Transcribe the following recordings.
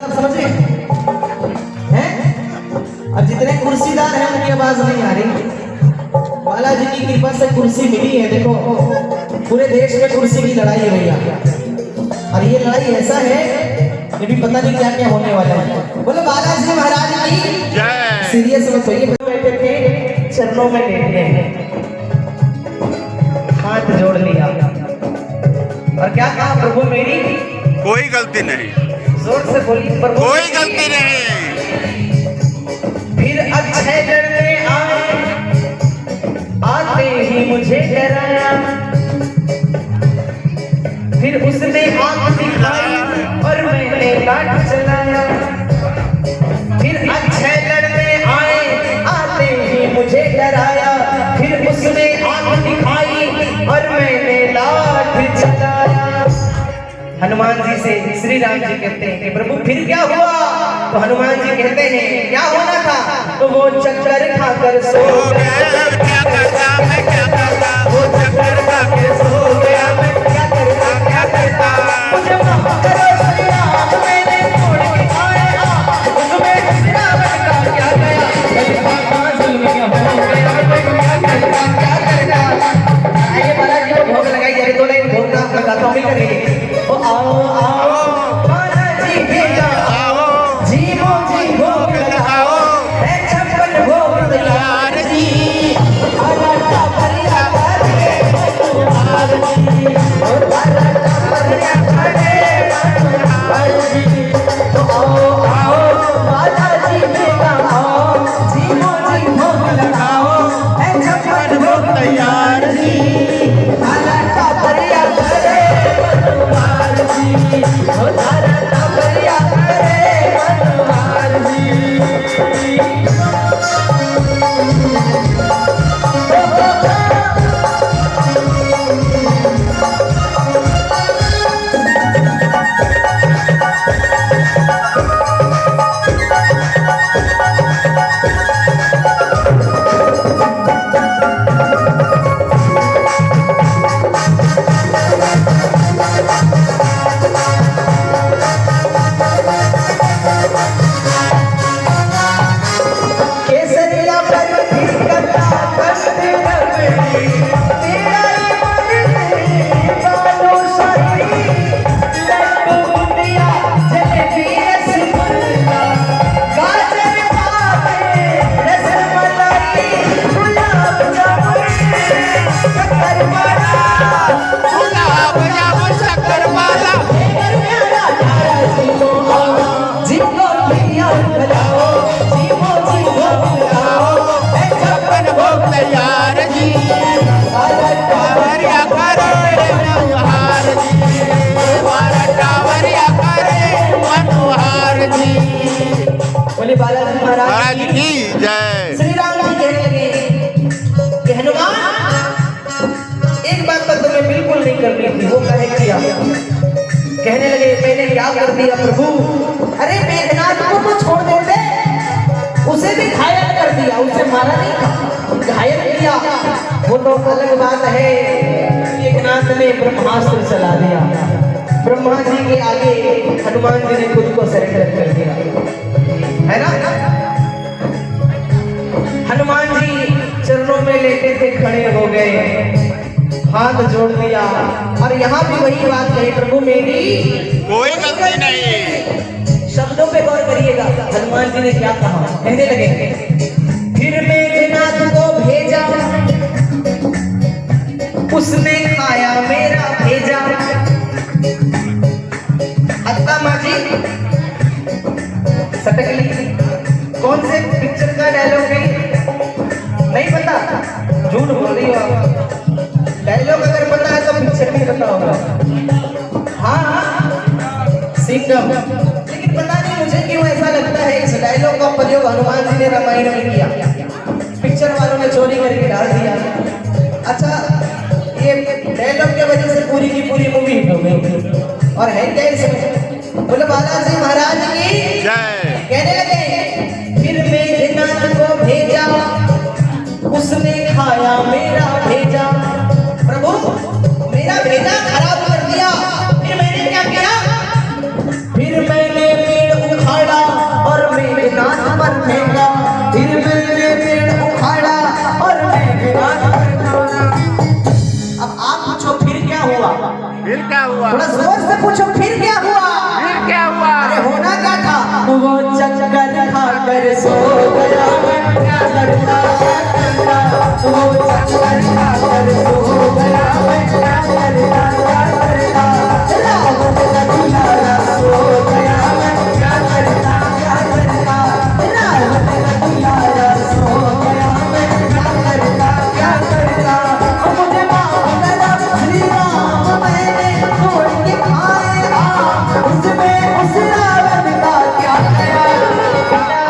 आप समझे हैं? अब जितने कुर्सीदार हैं उनकी आवाज नहीं आ रही। बालाजी की कृपा से कुर्सी मिली है। देखो पूरे देश में कुर्सी की लड़ाई है भैया, और ये लड़ाई ऐसा है कि भी पता नहीं क्या क्या होने वाला है। बोलो बालाजी महाराज की जय। सीरियस मत होइए, बैठे थे चरणों में लेटे हैं, हाथ जोड़ लिया और क्या कहा, प्रभु मेरी कोई गलती नहीं। जोर से बोलिए, प्रभु कोई गलती नहीं। फिर अक्षय डरने आए, आते ही मुझे डराया, फिर उसने आंख दिखाई और मैंने लाठ चलाया। फिर अक्षय लड़ने आए, आते ही मुझे डराया, फिर उसने आंख दिखाई और मैंने लाठ चलाया। हनुमान जी से श्री राम जी कहते हैं कि प्रभु फिर क्या हुआ? तो हनुमान जी कहते हैं क्या होना था? तो वो चक्कर खाकर सो गया। क्या करता मैं, क्या करता? वो चक्कर खाकर सो गया। मैं क्या करता, क्या करता? मुझे माफ करो श्री राम, मैंने छोड़ के आया, उसमें मेरा बेटा क्या गया? जुल्म क्या हो गया? मैं क्या करता, क्या करता? आइए बालाजी को भोग लगाई जाए, दो लाइन भोग ना लगाता हूँ, मिल करेंगे। ओ आओ आओ बालाजी भेजा, जीवो जी भोग लगाओ, है छप्पन भोग तैयार जी, आला परिया करे मनोहर जी, और आला परिया करे मनोहर जी। तो आओ आओ बालाजी भेजा, आओ जीवो जी भोग लगाओ, है छप्पन भोग तैयार जी, आला परिया करे मनोहर जी, और आला परिया करे मनोहर जी। केसरिया पर फिर कथा करते रवि, तेरा मन में बालो शाही, लड्डू बुंदिया जलेबी रसगुल्ला, गाजर पावे रसमलाई, गुलाब जामुन शक्करपारा, गुलाब जामुन शक्करपारा, जिनको पिया खिलाओ, जीवो जी भोग लगाओ, है छप्पन भोग तैयार जी, कावरिया करे मनोहर जी, कावरिया करे मनोहर जी। बोले बालाजी महाराज महाराज की जय। श्री राम जी कहने लगे कि हनुमान एक बात तो तुम्हें बिल्कुल नहीं करनी थी, वो कहे किया। कहने लगे मैंने क्या कर दिया प्रभु? अरे मेघनाथ को तो छोड़ देते, उसे भी घायल कर दिया, उसे मारा नहीं था, घायल किया, वो तो अलग बात है। मेघनाथ ने ब्रह्मास्त्र चला दिया, ब्रह्मा जी के आगे हनुमान जी ने खुद को सरेंडर कर दिया, है ना? हनुमान जी चरणों में लेटे थे, खड़े हो गए, हाथ जोड़ दिया, और यहाँ भी वही बात कही, प्रभु मेरी कोई गलती नहीं। शब्दों पे गौर करिएगा। हनुमान जी ने क्या कहा? कहने लगे फिर मेघनाथ को भेजा, उसने खाया मेरा भेजा। अत्ता माँ जी सटक ली, कौन से पिक्चर का डायलॉग है? नहीं पता, झूठ बोल रही हो आप। डायलॉग अगर पता है तो पिक्चर भी पता होगा। हाँ सिंगम, लेकिन पता नहीं मुझे क्यों ऐसा लगता है इस डायलॉग का प्रयोग हनुमान जी ने रामायण में किया, पिक्चर वालों ने चोरी करके डाल दिया। अच्छा, ये डायलॉग की वजह से पूरी की पूरी मूवी हिट हो गई। और है क्या इसमें? बोले बालाजी महाराज की जय। कहने लगे फिर मेघनाथ को भेजा, उसने खाया मेरा भेजा। प्रभु मेरा भेजा खराब कर दिया, फिर मैंने क्या किया? फिर मैंने पेड़ फिर क्या हुआ? थोड़ा जोर से पूछो, फिर क्या हुआ? फिर क्या हुआ? अरे होना क्या था? वो चक्कर खाकर सो गया, मैं क्या करता क्या करता। वो चक्कर खाकर सो गया, मैं क्या करता क्या करता। रावण का दुलारा सो गया, मैं क्या करता क्या करता। रावण का दुलारा सो गया, मैं क्या करता क्या करता। मुझे माफ करना श्री राम, मैंने छोड़ के खाया, उसमें उस रावण का क्या गया।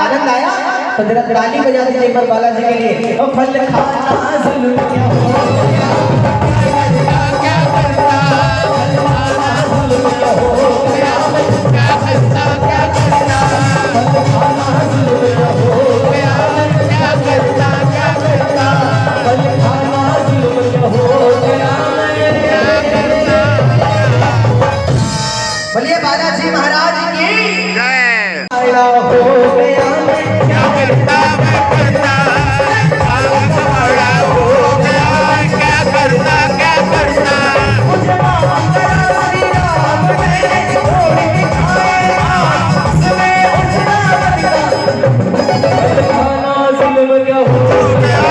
आनंद आया तो जरा ताली बजा दीजिए एक बार बालाजी के लिए। ओ फल खाना जुल्म क्या हो गया, क्या करता फल खाना जुल्म क्या हो गया, क्या करता क्या करता। फल खाना जुल्म क्या हो गया, क्या करता क्या करता। फल खाना जुल्म क्या हो गया, क्या करता। बोलिए बालाजी महाराज की जय। आया हो गया, क्या करता मैं करता, आग बड़ा हो गया, क्या करता क्या करता। मुझे माफ करा श्री राम, मैंने छोड़ के खाया, उसमें उस रावण का खाना जुल्म क्या हो गया,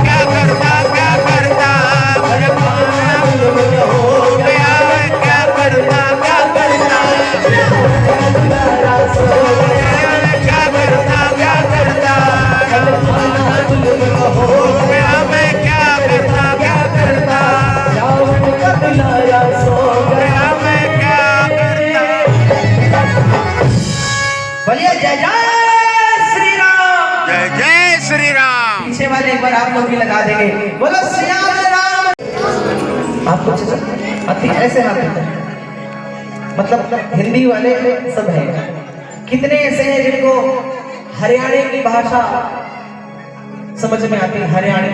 क्या करता क्या करता। मुझे खाना जुल्म क्या हो गया, क्या करता क्या करता। दुलारा सो गया, क्या करता क्या करता। खाना जुल्म क्या हो गया मैं क्या करता क्या करता। रावण का दुलारा सो गया। गया मैं क्या करता। बोलिए जय जय श्री राम। जय जय श्री राम। पीछे वाले एक बार आप लोग भी लगा देंगे, बोलो श्याम राम। आप कुछ अति ऐसे हाथ देते हैं, मतलब हिंदी वाले सब हैं। कितने ऐसे हैं जिनको हरियाणा की भाषा समझ में आती है? हरियाणा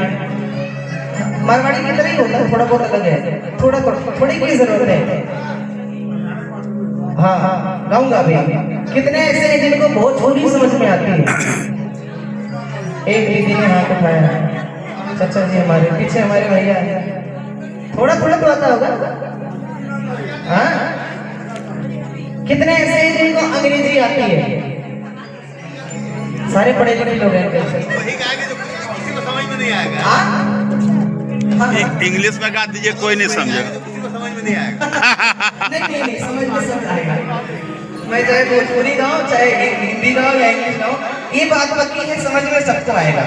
मारवाड़ी की तरह ही होता है, थोड़ा बहुत अलग है, थोड़ी की जरूरत है। हाँ हाँ गाऊंगा भी। कितने ऐसे हैं जिनको भोजपुरी समझ में आती है? एक दीदी ने हाथ उठाया, चाचा जी हमारे पीछे, हमारे भैया, थोड़ा थोड़ा तो आता होगा। हाँ कितने ऐसे हैं जिनको अंग्रेजी आती है? सारे पढ़े लिखे लोग हैं कैसे? वही गाएंगे जो किसी को समझ में नहीं आएगा। हाँ? हाँ, हाँ। इंग्लिश में गा दीजिए, कोई नहीं समझेगा। किसी को समझ में नहीं आएगा। नहीं समझ में सब आएगा। मैं चाहे भोजपुरी गाऊं, चाहे हिंदी गाऊं या इंग्लिश गाऊं, ये बात पक्की है, समझ में सबको आएगा।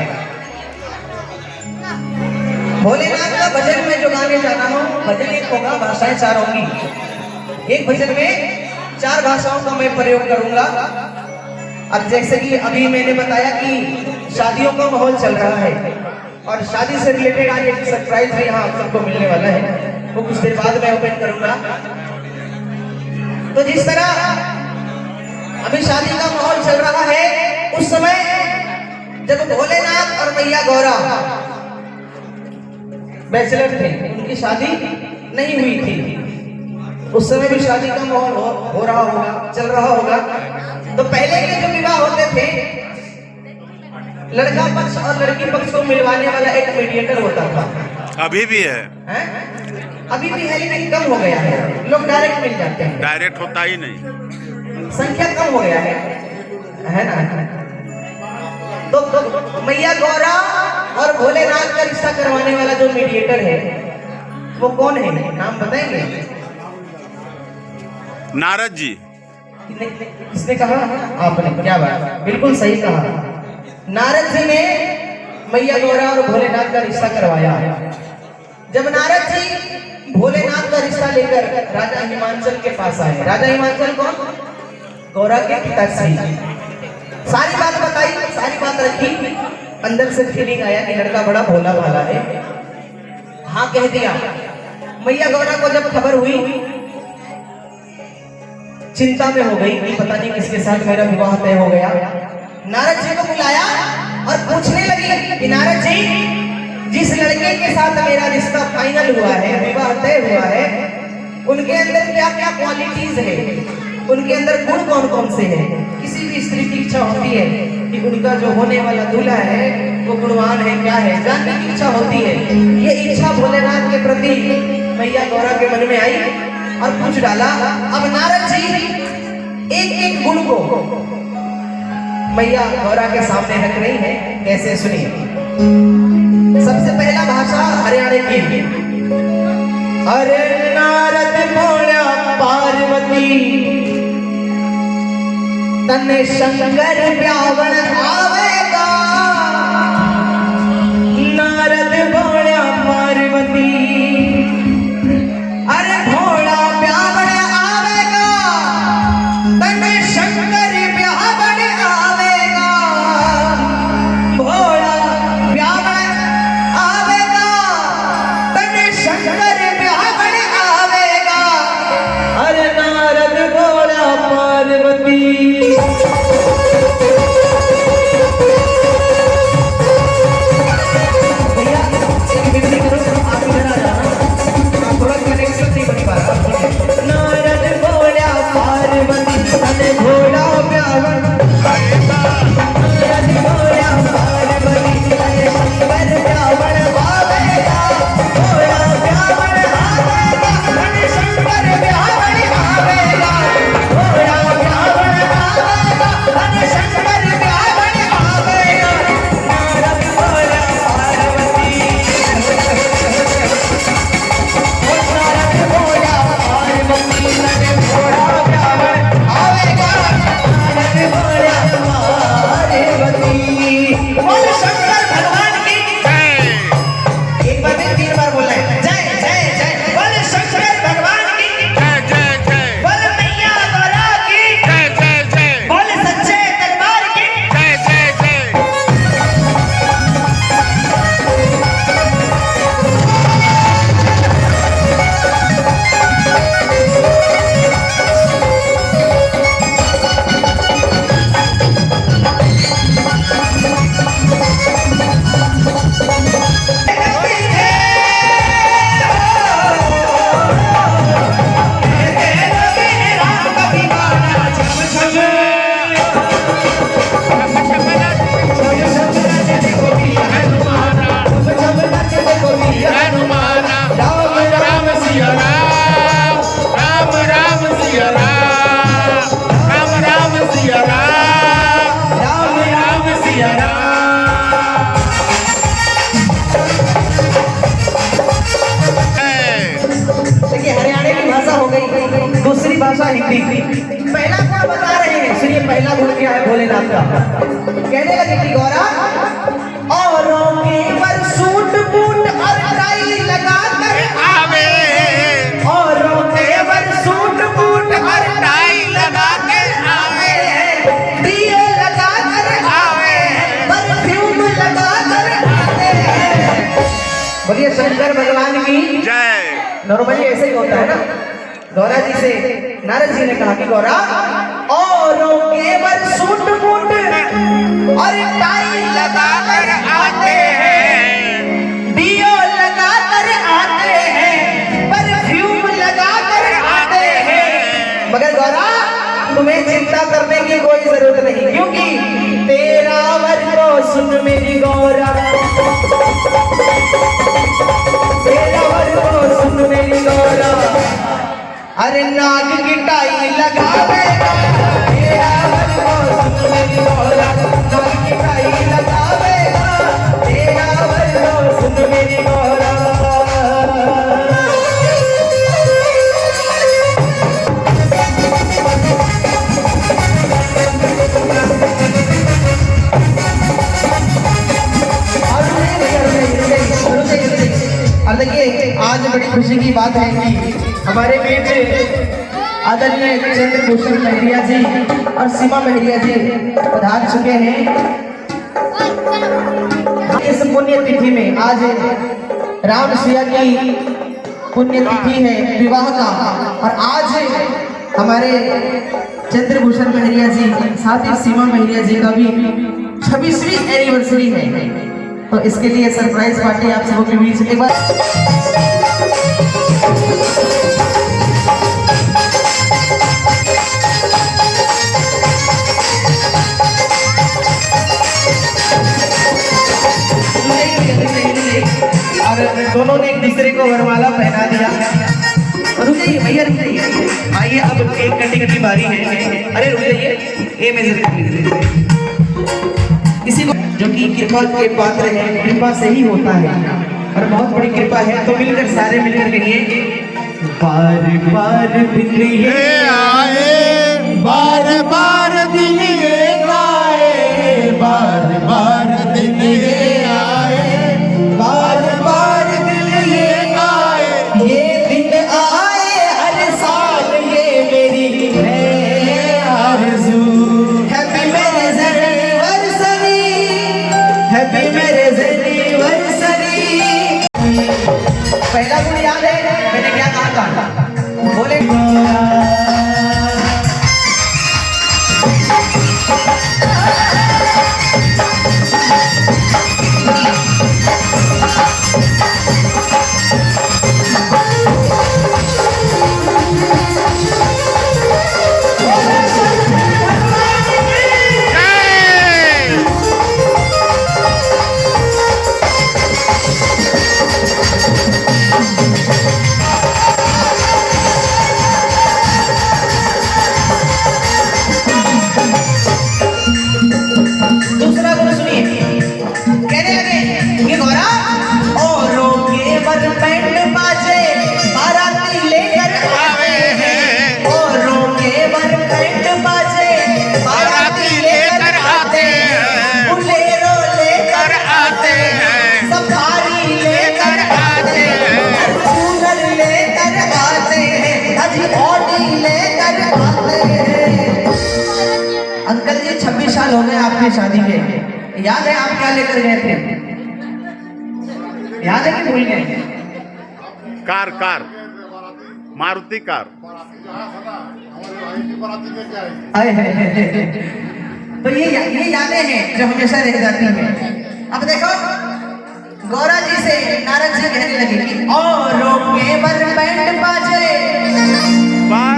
भोलेनाथ का भजन में जो गाने जाना हो, भजन एक होगा, भाषाएं चार होंगी। एक भजन में 4 भाषाओं का मैं प्रयोग करूंगा। अब जैसे कि अभी मैंने बताया कि शादियों का माहौल चल रहा है और शादी से रिलेटेड आज एक सरप्राइज भी यहाँ आप सबको मिलने वाला है, वो कुछ देर बाद मैं ओपन करूंगा। तो जिस तरह अभी शादी का माहौल चल रहा है, उस समय जब भोलेनाथ और मैया गौरा बैचलर थे, उनकी शादी नहीं हुई थी, उस समय भी शादी का माहौल हो रहा होगा, चल रहा होगा। तो पहले के जो विवाह होते थे, लड़का पक्ष और लड़की पक्ष को मिलवाने वाला एक मीडिएटर होता था। अभी भी है, अभी भी है लेकिन कम हो गया है, लोग डायरेक्ट मिल जाते हैं, डायरेक्ट होता ही नहीं, संख्या कम हो गया है ना। तो मैया गौरा और भोलेनाथ का रिश्ता करवाने वाला जो मीडिएटर है वो कौन है, नाम बताएंगे? नारद जी। किसने कहा? आपने। क्या बात, बिल्कुल सही कहा। नारद जी ने मैया गौरा और भोलेनाथ का रिश्ता करवाया। जब नारद जी भोलेनाथ का रिश्ता लेकर राजा हिमांचल के पास आए, राजा हिमांचल कौन? गौरा के पिताश्री। सारी बात बताई, सारी बात रखी, अंदर से फीलिंग आया कि लड़का बड़ा भोला भाला है। हाँ कह दिया। मैया गौरा को जब खबर हुई, चिंता में हो गई कि पता नहीं किसके साथ मेरा विवाह तय हो गया। नारद जी को बुलाया और पूछने लगी कि नारद जी, जिस लड़के के साथ मेरा रिश्ता फाइनल हुआ है, विवाह तय हुआ है, उनके अंदर क्या क्या क्वालिटीज है, उनके अंदर गुण कौन कौन से हैं? किसी भी स्त्री की इच्छा होती है कि उनका जो होने वाला दूल्हा है वो गुणवान है, क्या है, जानने की इच्छा होती है। ये इच्छा भोलेनाथ के प्रति मैया गौरा के मन में आई और पूछ डाला। अब नारद जी एक एक गुण को मैया गौरा के सामने रख रही है, कैसे सुनिए। सबसे पहला भाषा हरियाणे की। अरे नारद बोला पार्वती तने शंकर ब्यावन आवेगा। नारद बोला पार्वती अरे भोला ब्यावन आवेगा तने शंकर ब्यावन आवेगा। भोला ब्यावन आवेगा तने शंकर ब्यावन आवेगा। अरे नारद बोला पार्वती दूसरी भाषा हिंदी। पहला गुण बता रहे हैं, सुनिए पहला गुण क्या है भोलेनाथ का। कहने लगे कि गौरा औरों के पर सूट बूट और टाई लगा कर आवे, औरों के पर सूट बूट और टाई लगा के आवे, दिए लगा कर आवे, परफ्यूम लगा कर आते हैं। बोलिए शंकर भगवान की जय। नॉर्मली ऐसे ही होता है ना। गौरा जी से नारद जी ने कहा कि गौरा औरों के वर सूट बूट और टाई लगा कर आते हैं, दियो लगा कर आते हैं, परफ्यूम लगा कर आते हैं। मगर गौरा तुम्हें चिंता करने की कोई जरूरत नहीं, क्योंकि तेरा वर को सुन मेरी गौरा, तेरा वर को सुन मेरी गौरा। अरे नाग की टाई लगावेगा, तेरा वर को सुन मेरी गौरा। नाग की टाई लगावेगा, तेरा वर को सुन मेरी गौरा। और देखिए आज बड़ी खुशी की बात है कि हमारे बीच आदरणीय चंद्रभूषण महरिया जी और सीमा महरिया जी पधार चुके हैं। इस पुण्य तिथि में आज राम सिया की पुण्य तिथि है विवाह का, और आज हमारे चंद्रभूषण महरिया जी साथ ही सीमा महरिया जी का भी 26वीं एनिवर्सरी है। तो इसके लिए सरप्राइज पार्टी आप सबों के बीच एक बार। और दोनों ने एक दूसरे को वरमाला पहना दिया। रुकिए भैया रुक जाइए, आइए अब केक कटिंग की बारी है। अरे रुक जाइए, ए मेजर कर लीजिए। इसी को जो कि कृपा के पात्र है, कृपा से ही होता है और बहुत बड़ी कृपा है। तो मिलकर सारे मिलकर कहिए, बार बार दिन ये आए, बार बार दिन ये आए, बार बार दिन ये आए, बार बार दिन ये आए, ये दिन आए हर साल, ये मेरी है आरज़ू। Happy marriage anniversary, happy marriage anniversary. पहला गुण याद है मैंने क्या कहा था? बोले दूसरा गुण सुनिए, कहने लगे कि गौरा औरों के वर बैंड बाजे बाराती लेकर आवे हैं, औरों के वर बैंड बाजे बाराती लेकर आते हैं, बुलेरो लेकर आते हैं, सफारी लेकर आते हैं, फॉर्च्यूनर लेकर आते हैं, अजी ऑडी लेकर आते हैं। अंकल जी 26 साल हो गए आपकी शादी के, याद है आप क्या लेकर गए थे? याद है कि भूल गए? Car car Maruti car. आए हैं। तो ये यादें हैं जो हमेशा रह जाती हैं। अब देखो गौरा जी से नारद जी कहने लगे कि औरों के वर बैंड बाजे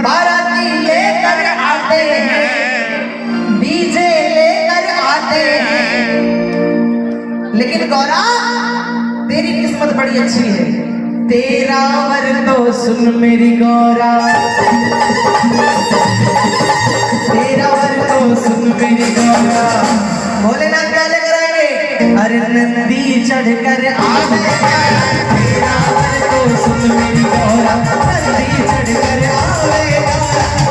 बाराती लेकर आते हैं, डीजे लेकर आते हैं, लेकिन गौरा तेरी किस्मत बड़ी अच्छी है, तेरा वर तो सुन मेरी गौरा, तेरा वर तो सुन मेरी गौरा। भोलेनाथ क्या लेकर आएंगे? अरे नंदी चढ़कर आवेगा, तेरा वर तो सुन मेरी गौरा, नंदी चढ़कर आवेगा,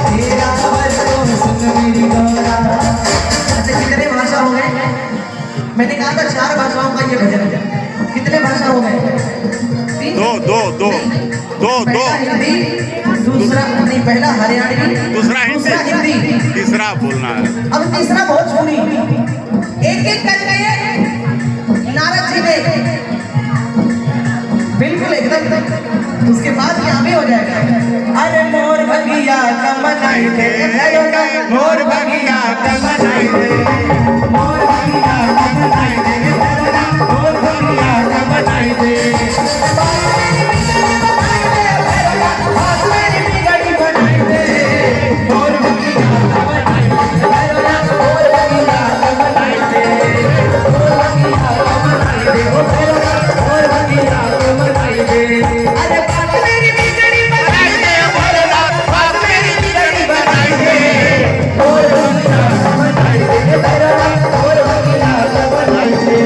तेरा वर तो सुन मेरी गौरा। अच्छा कितने भाषा हो गए? मैंने कहा था 4 भाषाओं का ये भजन है। कितने भाषा हो गए? 3? दो पहला हिंदी, दूसरा नहीं, पहला हरियाणवी, दूसरा हिंदी, तीसरा बोलना है। अब तीसरा भोजपुरी। एक एक करके नारद जी ने बिल्कुल एकदम, उसके बाद यहाँ भी हो जाएगा। अरे मोर भगिया कमनाई दे, मोर भगिया कमनाई दे, मोर भगिया कमनाई दे, मोर भगिया कमनाई दे, बात मेरी बिगड़ी बनाई दे, मोर भगिया कमनाई दे, मोर भगिया कमनाई दे, मोर भगिया कमनाई दे, मोर भगिया कमनाई दे। अरे बात मेरी बिगड़ी बनाई दे, भोलेनाथ बात मेरी बिगड़ी बनाई दे, मोर भगिया कमनाई दे, मोर भगिया कमनाई दे,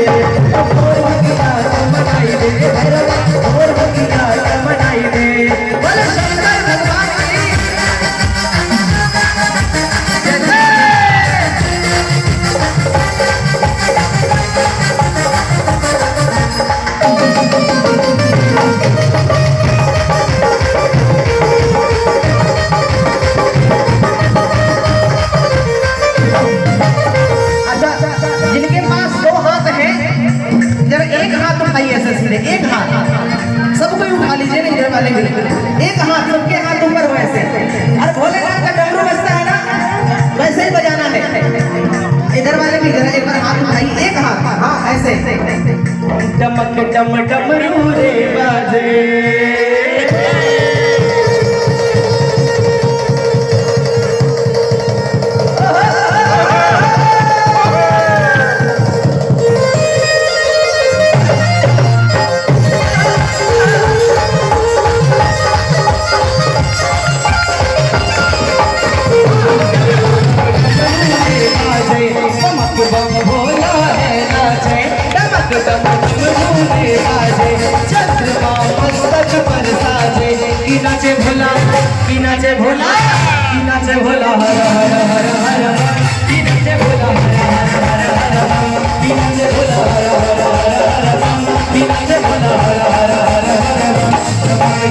मोर भगिया कमनाई दे, मोर भगिया कमनाई दे। बोलो शंकर भगवान की जय। अच्छा, जिनके पास 2 हाथ हैं जरा एक हाथ उठाइए ऐसे सीधे, एक हाथ सब कोई उठा लीजिए ना, इधर वाले भी एक हाथ, सबके हाथ ऊपर हो ऐसे। अरे भोलेनाथ का डमरू बजता है ना, वैसे ही बजाना है। इधर वाले भी जरा एक बार हाथ उठाइए, एक हाथ, हाँ ऐसे। डमक डम डमरू रे बाजे, की नाचे भोला, की नाचे भोला, की नाचे भोला, हर हर हर हर हर, की नाचे भोला, हर हर हर हर, की नाचे भोला, हर हर हर हर, की नाचे भोला, हर हर हर हर।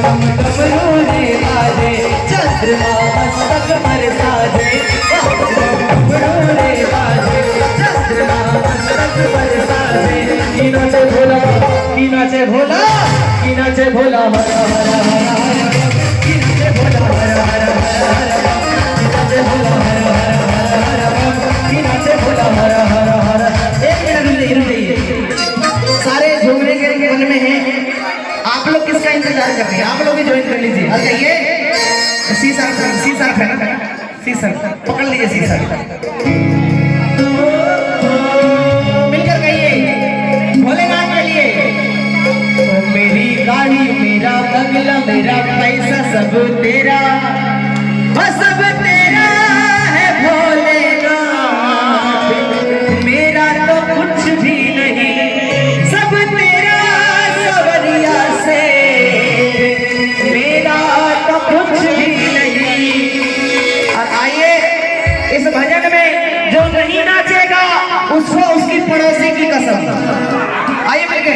डम डमरू रे बाजे, चंद्रमा मस्तक पर साजे, डमरू रे बाजे, चंद्रमा मस्तक पर साजे। की नाचे भोला, की नाचे भोला, की नाचे भोला, हर हर हर हर, की नाचे भोला, हर हर हर हर, की नाचे भोला, हर हर हर हर, की नाचे भोला, हर हर हर। एक मिनट रुक जाइए, सारे झूमने के मन में हैं, आप लोग किसका इंतजार कर रहे हैं? आप लोग भी ज्वाइन कर लीजिए। और कहिए सीसर है ना, सीसर पकड़ लीजिए, सीसर मिलकर कहिए भोलेनाथ के लिए। मेरी गाड़ी, मेरा बंगला, मेरा पैसा सब तेरा, सब तेरा है भोलेनाथ, मेरा तो कुछ भी नहीं, सब तेरा सवरिया से, मेरा तो कुछ भी नहीं। और आइए इस भजन में जो नहीं नाचेगा उसको उसकी पड़ोसी की कसम। आइए मिलके